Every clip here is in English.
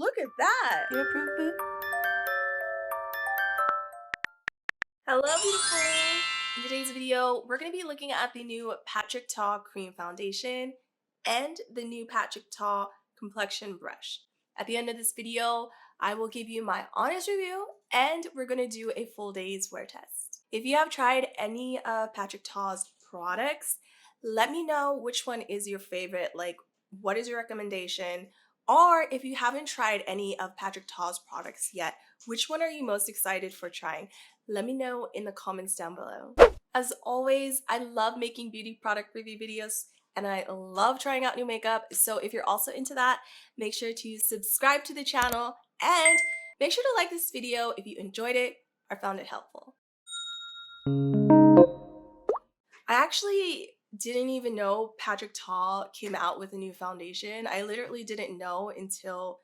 Look at that. You approve, boo? Hello, beautiful. In today's video, we're going to be looking at the new Patrick Ta Cream Foundation and the new Patrick Ta Complexion Brush. At the end of this video, I will give you my honest review and we're going to do a full day's wear test. If you have tried any of Patrick Ta's products, let me know which one is your favorite. Like, what is your recommendation? Or if you haven't tried any of Patrick Ta's products yet, which one are you most excited for trying? Let me know in the comments down below. As always, I love making beauty product review videos and I love trying out new makeup. So if you're also into that, make sure to subscribe to the channel and make sure to like this video if you enjoyed it or found it helpful. I actually didn't even know Patrick Ta came out with a new foundation. I literally didn't know until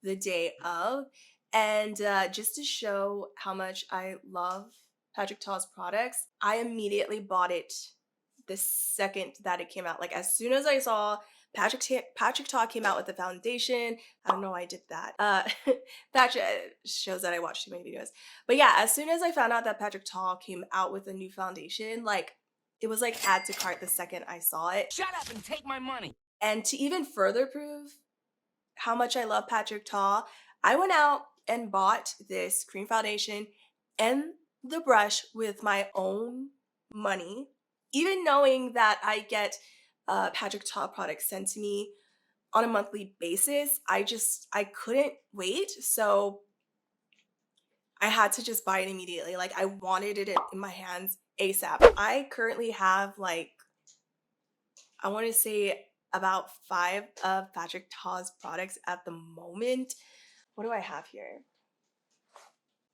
the day of. And just to show how much I love Patrick Ta's products, I immediately bought it the second that it came out. Like as soon as I saw Patrick Ta came out with the foundation, I don't know why I did that. That shows that I watched too many videos. But yeah, as soon as I found out that Patrick Ta came out with a new foundation, like it was like add to cart the second I saw it. Shut up and take my money. And to even further prove how much I love Patrick Ta, I went out and bought this cream foundation and the brush with my own money, even knowing that I get Patrick Ta products sent to me on a monthly basis. I couldn't wait, so I had to just buy it immediately. Like I wanted it in my hands ASAP. I currently have like, I want to say about 5 of Patrick Ta's products at the moment. What do I have here?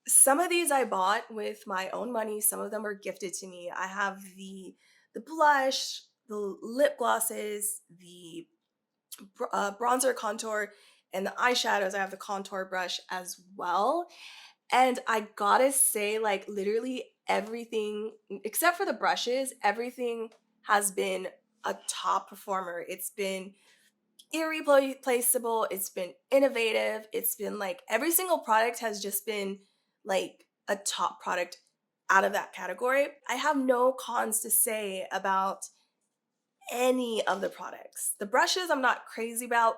Some of these I bought with my own money. Some of them were gifted to me. I have the blush, the lip glosses, the bronzer contour, and the eyeshadows. I have the contour brush as well. And I gotta say, like, literally everything, except for the brushes, everything has been a top performer. It's been irreplaceable, it's been innovative, it's been like every single product has just been like a top product out of that category. I have no cons to say about any of the products. The brushes I'm not crazy about,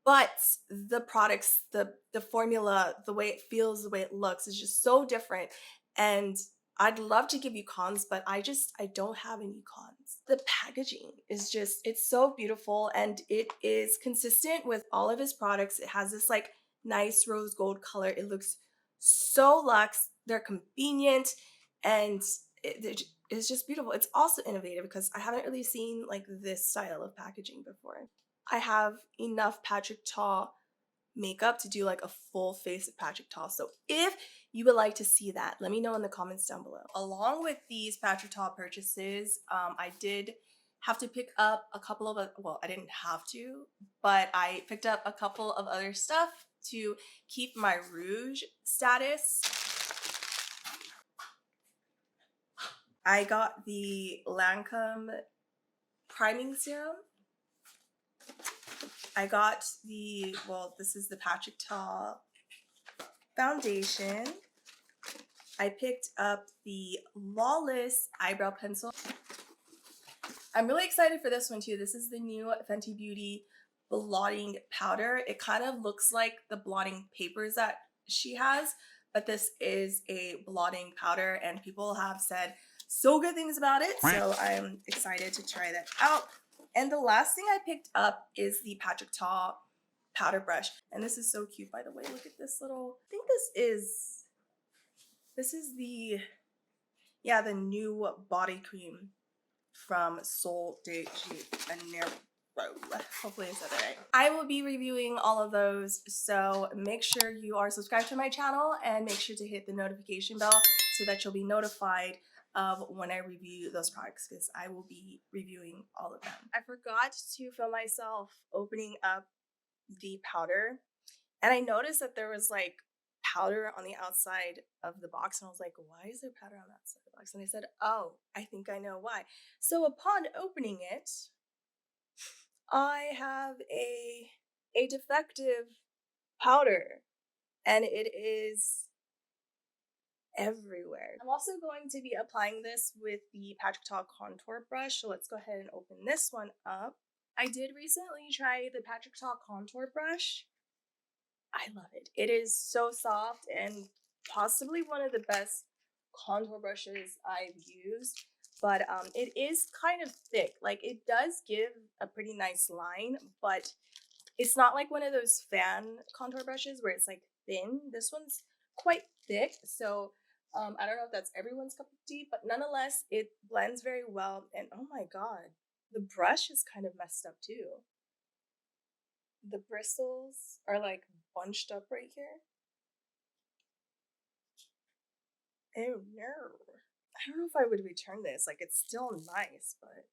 but the products, the formula, the way it feels, the way it looks is just so different. And I'd love to give you cons, but I don't have any cons. The packaging is just, it's so beautiful and it is consistent with all of his products. It has this like nice rose gold color. It looks so luxe. They're convenient and it's just beautiful. It's also innovative because I haven't really seen like this style of packaging before. I have enough Patrick Ta makeup to do like a full face of Patrick Ta. So if you would like to see that, let me know in the comments down below. Along with these Patrick Ta purchases, I did have to pick up a couple of, well, I didn't have to, but I picked up a couple of other stuff to keep my rouge status. I got the Lancome priming serum. I got the, well, this is the Patrick Ta foundation. I picked up the Lawless eyebrow pencil. I'm really excited for this one too. This is the new Fenty Beauty blotting powder. It kind of looks like the blotting papers that she has, but this is a blotting powder and people have said so good things about it. So I'm excited to try that out. And the last thing I picked up is the Patrick Ta powder brush. And this is so cute, by the way. Look at this little, I think this is the, yeah, the new body cream from Sol de Janeiro. Hopefully I said that right. I will be reviewing all of those, so make sure you are subscribed to my channel and make sure to hit the notification bell so that you'll be notified of when I review those products because I will be reviewing all of them. I forgot to film myself opening up the powder and I noticed that there was like powder on the outside of the box and I was like, why is there powder on the outside of the box? And they said, oh, I think I know why. So upon opening it, I have a defective powder, and it is everywhere. I'm also going to be applying this with the Patrick Ta contour brush, so let's go ahead and open this one up. I did recently try the Patrick Ta contour brush. I love it. It is so soft and possibly one of the best contour brushes I've used, but it is kind of thick. Like, it does give a pretty nice line, but it's not like one of those fan contour brushes where it's like thin. This one's quite thick, so I don't know if that's everyone's cup of tea, but nonetheless, it blends very well. And oh my god, the brush is kind of messed up too. The bristles are like bunched up right here. Oh no. I don't know if I would return this. Like, it's still nice, but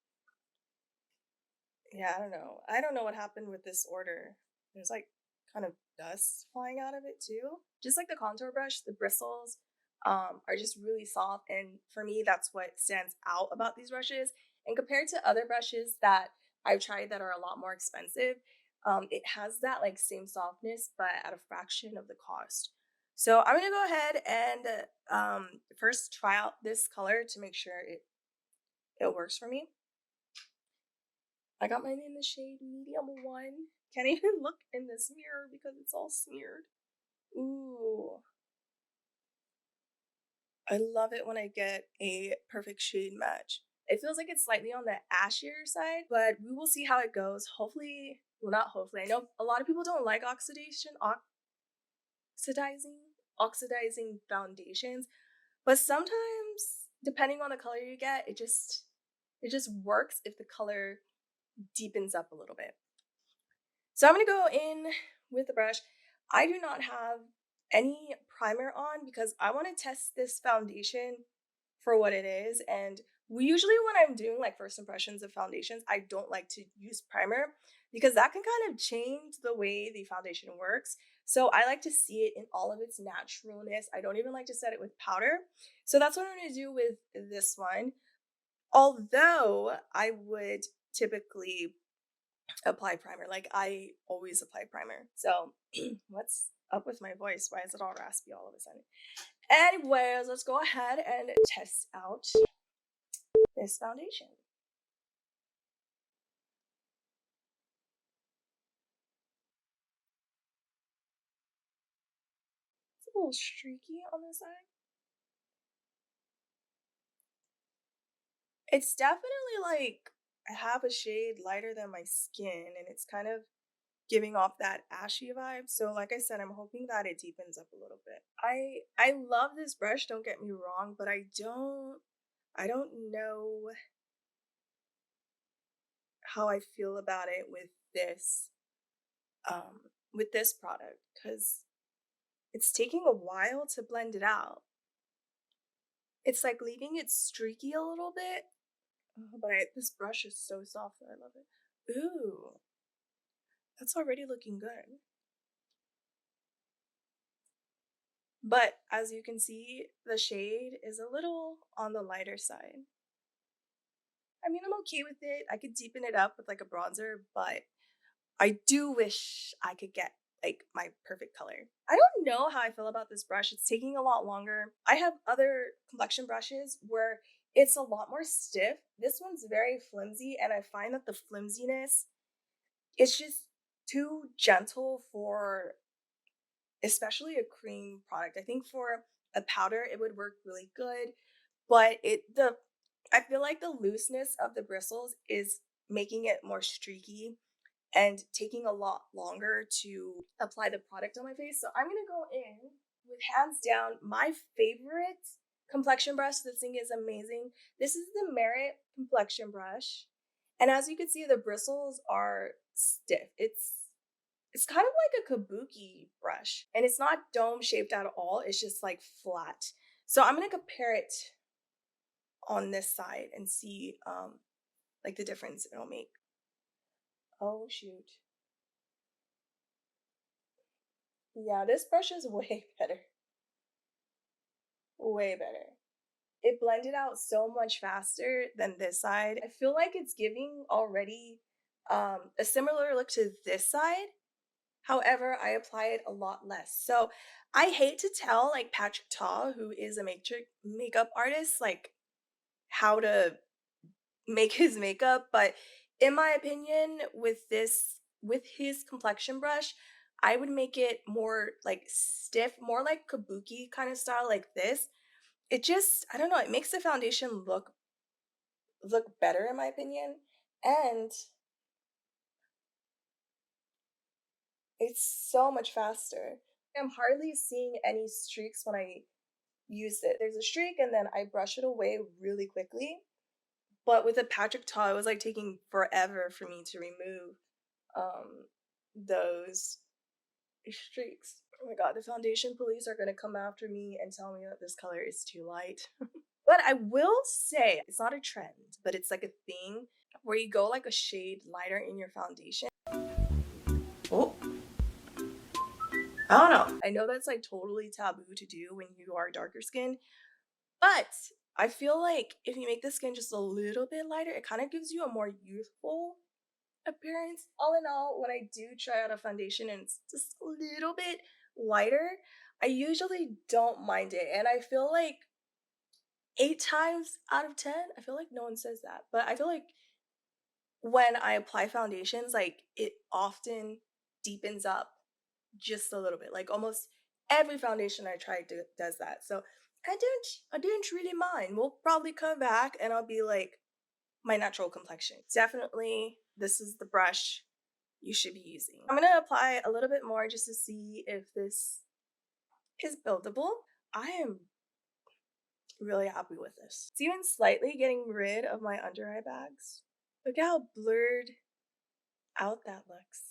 yeah, I don't know. I don't know what happened with this order. There's like kind of dust flying out of it too. Just like the contour brush, the bristles are just really soft. And for me, that's what stands out about these brushes. And compared to other brushes that I've tried that are a lot more expensive, it has that like same softness, but at a fraction of the cost. So I'm gonna go ahead and first try out this color to make sure it works for me. I got mine in the shade medium 1. Can't even look in this mirror because it's all smeared. Ooh. I love it when I get a perfect shade match. It feels like it's slightly on the ashier side, but we will see how it goes. Hopefully, well, not hopefully. I know a lot of people don't like oxidizing foundations, but sometimes depending on the color you get, it just works if the color deepens up a little bit. So I'm going to go in with the brush. I do not have any primer on because I want to test this foundation for what it is. And usually when I'm doing like first impressions of foundations, I don't like to use primer because that can kind of change the way the foundation works. So I like to see it in all of its naturalness. I don't even like to set it with powder. So that's what I'm going to do with this one. Although I would typically apply primer. Like, I always apply primer. So what's up with my voice? Why is it all raspy all of a sudden? Anyways, let's go ahead and test out this foundation. It's a little streaky on the side. It's definitely like half a shade lighter than my skin, and it's kind of giving off that ashy vibe. So like I said, I'm hoping that it deepens up a little bit. I love this brush, don't get me wrong, but I don't know how I feel about it with this product because it's taking a while to blend it out. It's like leaving it streaky a little bit. But this brush is so soft that I love it. Ooh, that's already looking good. But as you can see, the shade is a little on the lighter side. I mean, I'm okay with it. I could deepen it up with like a bronzer, but I do wish I could get like my perfect color. I don't know how I feel about this brush. It's taking a lot longer. I have other complexion brushes where it's a lot more stiff. This one's very flimsy, and I find that the flimsiness, it's just too gentle for especially a cream product. I think for a powder it would work really good, but I feel like the looseness of the bristles is making it more streaky and taking a lot longer to apply the product on my face. So I'm gonna go in with hands down my favorite complexion brush. This thing is amazing. This is the Merit complexion brush. And as you can see, the bristles are stiff. It's kind of like a kabuki brush. And it's not dome shaped at all. It's just like flat. So I'm gonna compare it on this side and see like the difference it'll make. Oh shoot. Yeah, this brush is way better. Way better. It blended out so much faster than this side. I feel like it's giving already a similar look to this side, However, I apply it a lot less. So I hate to tell like Patrick Ta, who is a makeup artist, like how to make his makeup, but in my opinion, with his complexion brush, I would make it more like stiff, more like kabuki kind of style like this. It just, I don't know, it makes the foundation look better in my opinion. And it's so much faster. I'm hardly seeing any streaks when I use it. There's a streak and then I brush it away really quickly. But with a Patrick Ta, it was like taking forever for me to remove um those streaks. Oh my god, the foundation police are gonna come after me and tell me that this color is too light. But I will say it's not a trend, but it's like a thing where you go like a shade lighter in your foundation. Oh, I don't know. I know that's like totally taboo to do when you are darker skinned, but I feel like if you make the skin just a little bit lighter, it kind of gives you a more youthful appearance. All in all, when I do try out a foundation and it's just a little bit lighter, I usually don't mind it. And I feel like 8 times out of 10, I feel like no one says that. But I feel like when I apply foundations, like it often deepens up just a little bit. Like almost every foundation I try does that. So I didn't really mind. We'll probably come back and I'll be like my natural complexion. Definitely this is the brush you should be using. I'm gonna apply a little bit more just to see if this is buildable. I am really happy with this. It's even slightly getting rid of my under eye bags. Look at how blurred out that looks.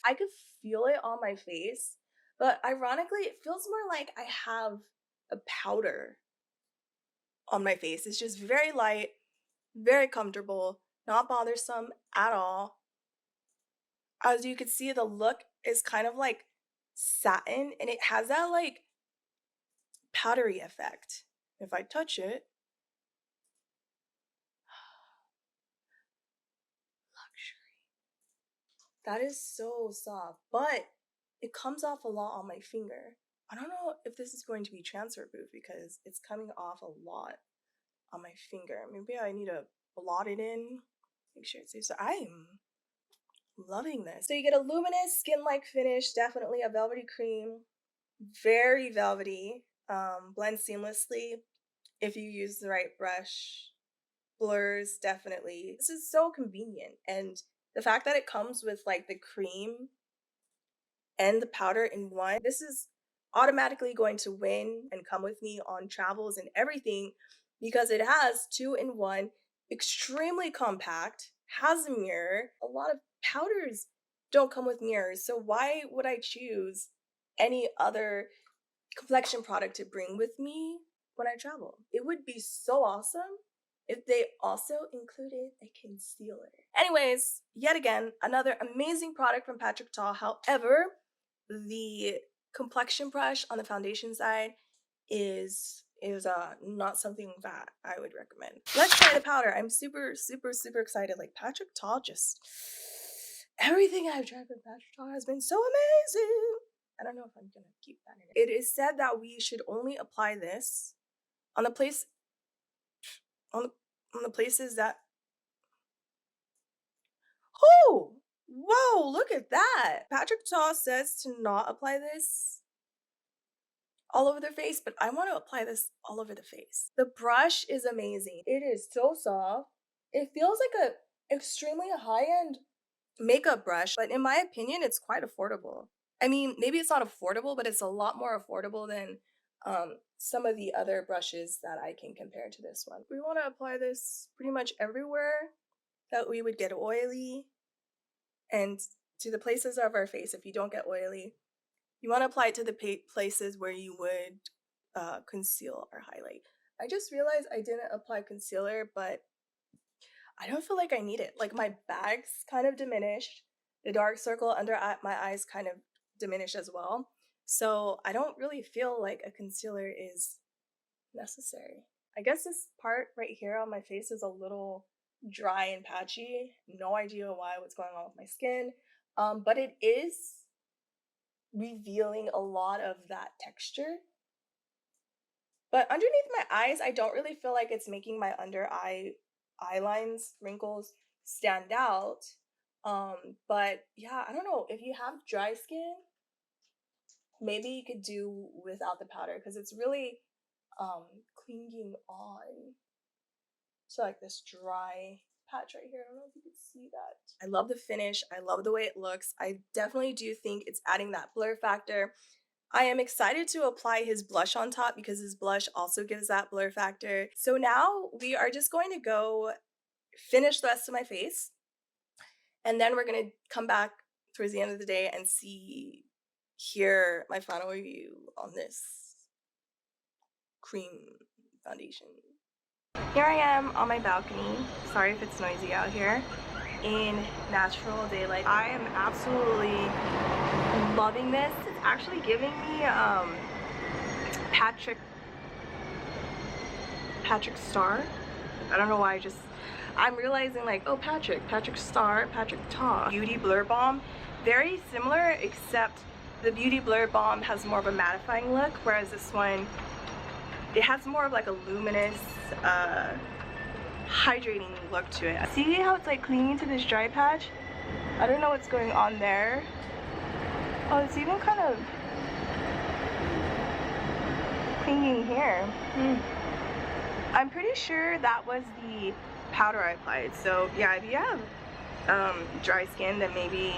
I could feel it on my face, but ironically, it feels more like I have a powder on my face. It's just very light, very comfortable, not bothersome at all. As you can see, the look is kind of like satin and it has that like powdery effect. If I touch it, luxury. That is so soft, but it comes off a lot on my finger. I don't know if this is going to be transfer proof because it's coming off a lot on my finger. Maybe I need to blot it in. Make sure it stays. So I am loving this. So you get a luminous skin-like finish, definitely a velvety cream, very velvety, blends seamlessly if you use the right brush. Blurs, definitely. This is so convenient, and the fact that it comes with like the cream and the powder in one, this is automatically going to win and come with me on travels and everything because it has 2-in-1, extremely compact, has a mirror. A lot of powders don't come with mirrors, so why would I choose any other complexion product to bring with me when I travel? It would be so awesome if they also included a concealer. Anyways, yet again, another amazing product from Patrick Ta. However, the complexion brush on the foundation side is not something that I would recommend. Let's try the powder. I'm super excited. Like Patrick Ta, just everything I've tried from Patrick Ta has been so amazing. I don't know if I'm gonna keep that in it. It is said that we should only apply this on the place on the places that, oh, whoa, look at that. Patrick Ta says to not apply this all over their face, but I want to apply this all over the face. The brush is amazing. It is so soft. It feels like a extremely high-end makeup brush, but in my opinion, it's quite affordable. I mean, maybe it's not affordable, but it's a lot more affordable than some of the other brushes that I can compare to this one. We want to apply this pretty much everywhere that we would get oily and to the places of our face if you don't get oily. You want to apply it to the places where you would conceal or highlight. I just realized I didn't apply concealer, but I don't feel like I need it. Like my bags kind of diminished. The dark circle under my eyes kind of diminished as well. So I don't really feel like a concealer is necessary. I guess this part right here on my face is a little dry and patchy. No idea why, what's going on with my skin. But it is revealing a lot of that texture. But underneath my eyes, I don't really feel like it's making my under eye lines, wrinkles stand out. But yeah, I don't know. If you have dry skin, maybe you could do without the powder because it's really clinging on to like this dry patch right here. I don't know if you can see that. I love the finish. I love the way it looks. I definitely do think it's adding that blur factor. I am excited to apply his blush on top because his blush also gives that blur factor. So now we are just going to go finish the rest of my face. And then we're going to come back towards the end of the day and hear my final review on this cream foundation. Here I am on my balcony. Sorry if it's noisy out here. In natural daylight. I am absolutely loving this. It's actually giving me Patrick Starr. I don't know why I'm realizing like, oh, Patrick Starr, Patrick Tar Beauty Blur Balm. Very similar, except the Beauty Blur Balm has more of a mattifying look, whereas this one, it has more of like a luminous, hydrating look to it. See how it's like clinging to this dry patch? I don't know what's going on there. Oh, it's even kind of clinging here. I'm pretty sure that was the powder I applied. So yeah, if you have dry skin, then maybe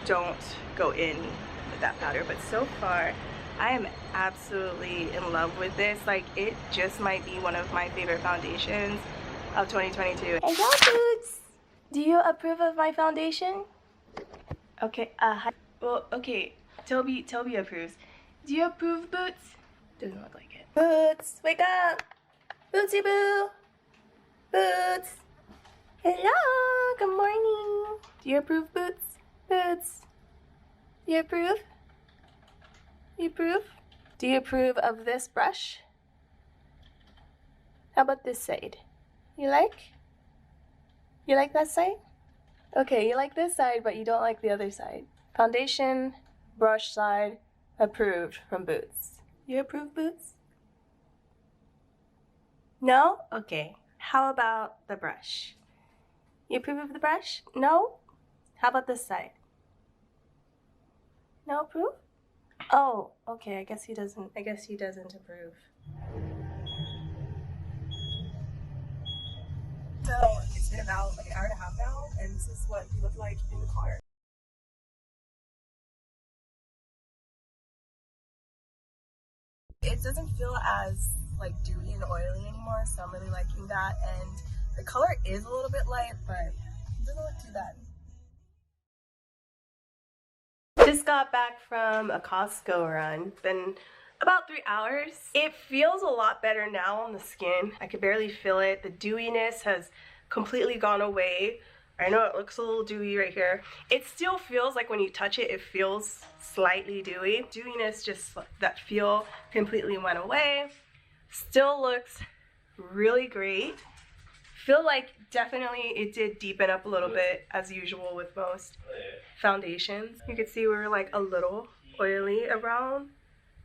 don't go in with that powder. But so far, I am absolutely in love with this. Like, it just might be one of my favorite foundations of 2022. Hey, y'all dudes! Do you approve of my foundation? Okay, well, okay, Toby approves. Do you approve, Boots? Doesn't look like it. Boots, wake up! Bootsy Boo! Boots! Hello, good morning! Do you approve, Boots? Boots! Do you approve? You approve? Do you approve of this brush? How about this side? You like? You like that side? Okay, you like this side, but you don't like the other side. Foundation, brush side, approved from Boots. You approve, Boots? No? Okay. How about the brush? You approve of the brush? No? How about this side? No approve? Oh, okay, I guess he doesn't approve. So it's been about like an hour and a half now, and this is what he looked like in the car. It doesn't feel as like dewy and oily anymore, so I'm really liking that. And the color is a little bit light, but it doesn't look too bad. Just got back from a Costco run. Been about 3 hours. It feels a lot better now on the skin. I could barely feel it. The dewiness has completely gone away. I know it looks a little dewy right here. It still feels like when you touch it, it feels slightly dewy. Dewiness, just that feel, completely went away. Still looks really great. Feel like definitely it did deepen up a little bit, as usual with most foundations. You can see we were like a little oily around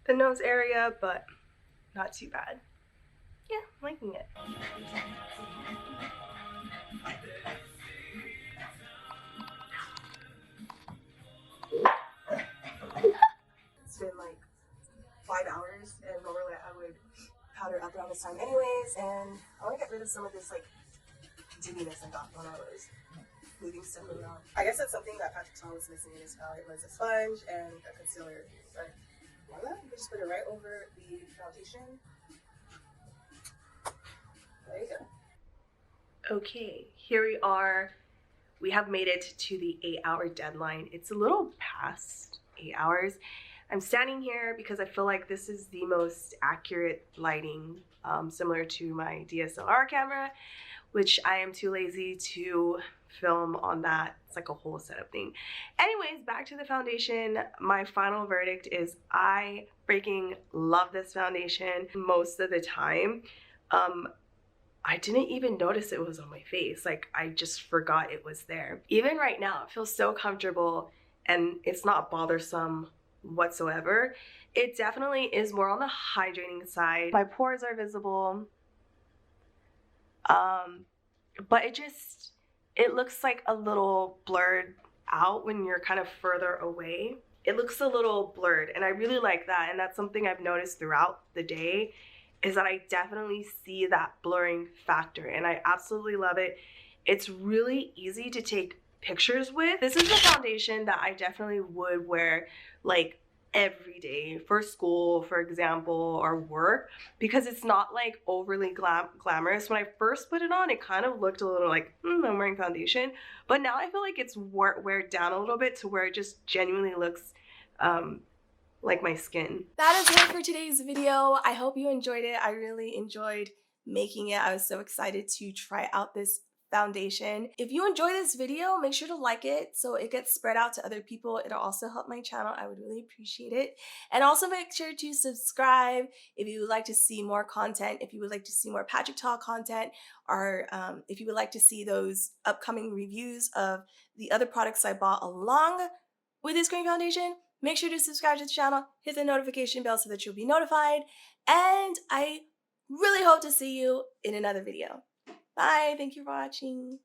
the nose area, but not too bad. Yeah, I'm liking it. It's been like 5 hours, and normally I would powder up around this time anyways, and I want to get rid of some of this like dewiness I got when I was moving stuff around. I guess that's something that Patrick Starr was missing in his palette, was a sponge and a concealer. But voila, you can just put it right over the foundation. There you go. Okay, here we are. We have made it to the 8-hour deadline. It's a little past 8 hours. I'm standing here because I feel like this is the most accurate lighting, similar to my DSLR camera, which I am too lazy to film on that. It's like a whole setup thing. Anyways, back to the foundation. My final verdict is I freaking love this foundation most of the time. I didn't even notice it was on my face. Like, I just forgot it was there. Even right now, it feels so comfortable and it's not bothersome whatsoever. It definitely is more on the hydrating side. My pores are visible, but it looks like a little blurred out when you're kind of further away. It looks a little blurred, and I really like that, and that's something I've noticed throughout the day, is that I definitely see that blurring factor, and I absolutely love it. It's really easy to take pictures with. This is a foundation that I definitely would wear like every day for school, for example, or work, because it's not like overly glamorous. When I first put it on, it kind of looked a little like, I'm wearing foundation, but now I feel like it's wear down a little bit to where it just genuinely looks like my skin. That is it for today's video. I hope you enjoyed it. I really enjoyed making it. I was so excited to try out this foundation. If you enjoy this video, make sure to like it so it gets spread out to other people. It'll also help my channel. I would really appreciate it. And also make sure to subscribe if you would like to see more content, if you would like to see more Patrick Talk content, or if you would like to see those upcoming reviews of the other products I bought along with this cream foundation. Make sure to subscribe to the channel, hit the notification bell so that you'll be notified, and I really hope to see you in another video. Bye, thank you for watching.